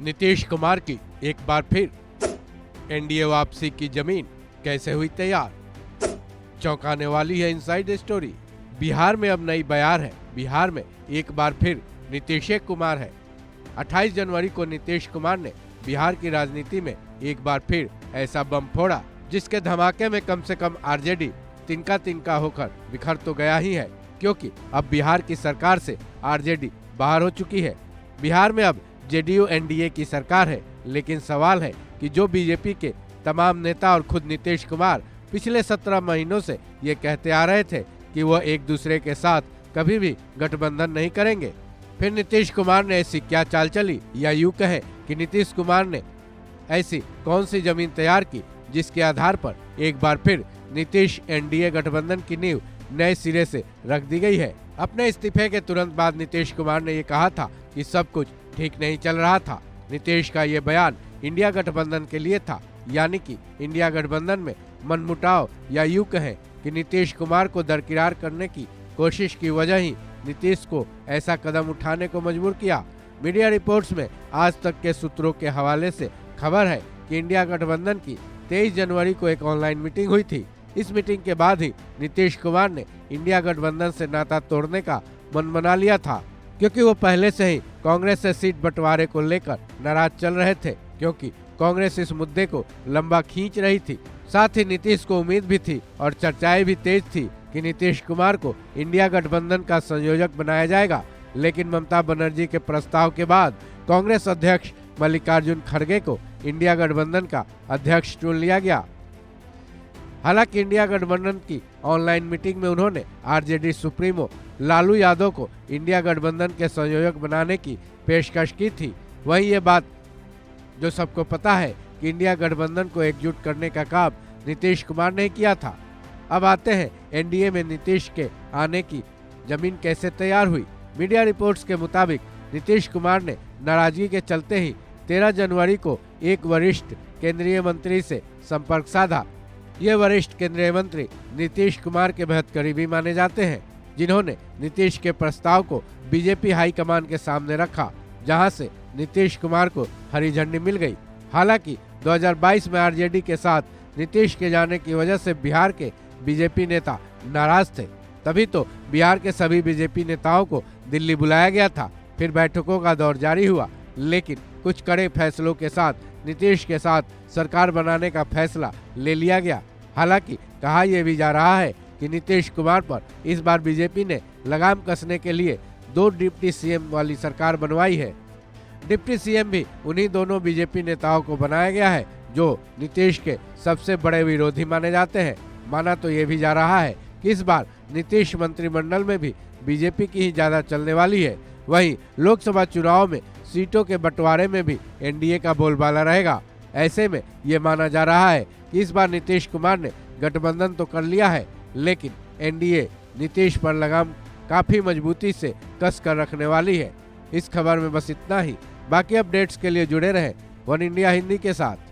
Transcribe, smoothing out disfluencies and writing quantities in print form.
नीतीश कुमार की एक बार फिर एनडीए वापसी की जमीन कैसे हुई तैयार। चौंकाने वाली है इनसाइड स्टोरी। बिहार में अब नई बयार है। बिहार में एक बार फिर नीतीश कुमार है। 28 जनवरी को नीतीश कुमार ने बिहार की राजनीति में एक बार फिर ऐसा बम फोड़ा जिसके धमाके में कम से कम आरजेडी तिनका तिनका होकर बिखर तो गया ही है, क्योंकि अब बिहार की सरकार से आरजेडी बाहर हो चुकी है। बिहार में अब जेडीयू एनडीए की सरकार है, लेकिन सवाल है कि जो बीजेपी के तमाम नेता और खुद नीतीश कुमार पिछले 17 महीनों से ये कहते आ रहे थे कि वह एक दूसरे के साथ कभी भी गठबंधन नहीं करेंगे, फिर नीतीश कुमार ने ऐसी क्या चाल चली, या यूं कहें कि नीतीश कुमार ने ऐसी कौन सी जमीन तैयार की जिसके आधार पर एक बार फिर नीतीश एनडीए गठबंधन की नींव नए सिरे से रख दी गई है। अपने इस्तीफे के तुरंत बाद नीतीश कुमार ने ये कहा था कि सब कुछ ठीक नहीं चल रहा था। नीतीश का ये बयान इंडिया गठबंधन के लिए था, यानी कि इंडिया गठबंधन में मनमुटाव, या यूं कहें कि नीतीश कुमार को दरकिनार करने की कोशिश की वजह ही नीतीश को ऐसा कदम उठाने को मजबूर किया। मीडिया रिपोर्ट्स में आज तक के सूत्रों के हवाले से खबर है कि इंडिया गठबंधन की 23 जनवरी को एक ऑनलाइन मीटिंग हुई थी। इस मीटिंग के बाद ही नीतीश कुमार ने इंडिया गठबंधन से नाता तोड़ने का मन बना लिया था, क्योंकि वो पहले से ही कांग्रेस से सीट बंटवारे को लेकर नाराज चल रहे थे, क्योंकि कांग्रेस इस मुद्दे को लंबा खींच रही थी। साथ ही नीतीश को उम्मीद भी थी और चर्चाएं भी तेज थी कि नीतीश कुमार को इंडिया गठबंधन का संयोजक बनाया जाएगा, लेकिन ममता बनर्जी के प्रस्ताव के बाद कांग्रेस अध्यक्ष मल्लिकार्जुन खड़गे को इंडिया गठबंधन का अध्यक्ष चुन लिया गया। हालांकि इंडिया गठबंधन की ऑनलाइन मीटिंग में उन्होंने आरजेडी सुप्रीमो लालू यादव को इंडिया गठबंधन के संयोजक बनाने की पेशकश की थी। वहीं ये बात जो सबको पता है कि इंडिया गठबंधन को एकजुट करने का काम नीतीश कुमार ने किया था। अब आते हैं एनडीए में नीतीश के आने की जमीन कैसे तैयार हुई। मीडिया रिपोर्ट्स के मुताबिक नीतीश कुमार ने नाराजगी के चलते ही 13 जनवरी को एक वरिष्ठ केंद्रीय मंत्री से संपर्क साधा। ये वरिष्ठ केंद्रीय मंत्री नीतीश कुमार के बेहद करीबी माने जाते हैं, जिन्होंने नीतीश के प्रस्ताव को बीजेपी हाईकमान के सामने रखा, जहां से नीतीश कुमार को हरी झंडी मिल गई। हालांकि 2022 में आरजेडी के साथ नीतीश के जाने की वजह से बिहार के बीजेपी नेता नाराज थे, तभी तो बिहार के सभी बीजेपी नेताओं को दिल्ली बुलाया गया था। फिर बैठकों का दौर जारी हुआ, लेकिन कुछ कड़े फैसलों के साथ नीतीश के साथ सरकार बनाने का फैसला ले लिया गया। हालांकि कहा यह भी जा रहा है कि नीतीश कुमार पर इस बार बीजेपी ने लगाम कसने के लिए 2 डिप्टी सीएम वाली सरकार बनवाई है। डिप्टी सीएम भी उन्हीं दोनों बीजेपी नेताओं को बनाया गया है जो नीतीश के सबसे बड़े विरोधी माने जाते हैं। माना तो ये भी जा रहा है कि इस बार नीतीश मंत्रिमंडल में भी बीजेपी की ही ज्यादा चलने वाली है। वहीं लोकसभा चुनाव में सीटों के बंटवारे में भी एनडीए का बोलबाला रहेगा। ऐसे में ये माना जा रहा है कि इस बार नीतीश कुमार ने गठबंधन तो कर लिया है, लेकिन एनडीए नीतीश पर लगाम काफी मजबूती से कस कर रखने वाली है। इस खबर में बस इतना ही। बाकी अपडेट्स के लिए जुड़े रहें वन इंडिया हिंदी के साथ।